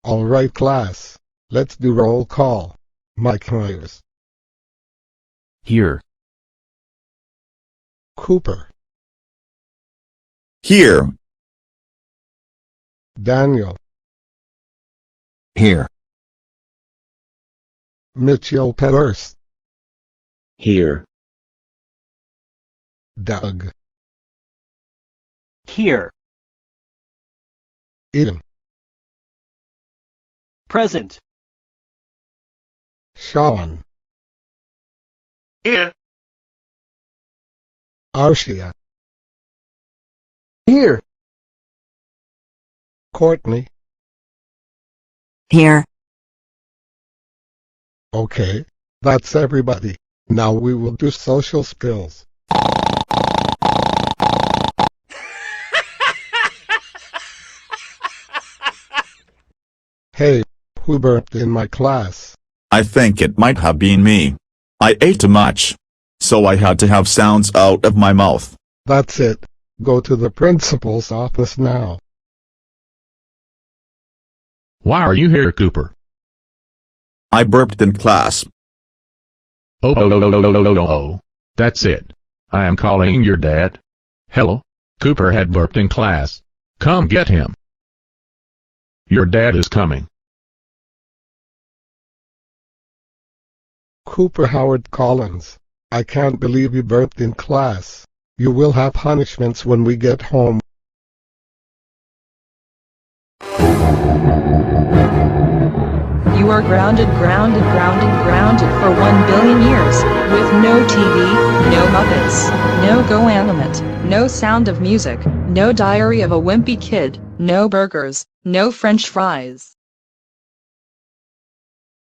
All right, class. Let's do roll call. Mike Myers. Here. Cooper. Here. Daniel. Here. Mitchell Petters. Here. Doug. Here. Eden. Present. Sean. Here. Arshia. Here. Courtney. Here. Okay, that's everybody. Now we will do social skills. Hey, who burped in my class? I think it might have been me. I ate too much, so I had to have sounds out of my mouth. That's it. Go to the principal's office now. Why are you here, Cooper? I burped in class. Oh. That's it. I am calling your dad. Hello? Cooper had burped in class. Come get him. Your dad is coming. Cooper Howard Collins. I can't believe you burped in class. You will have punishments when we get home. You are grounded for 1 billion years, with no TV, no Muppets, no Go Animate, no Sound of Music, no Diary of a Wimpy Kid, no burgers, no French fries.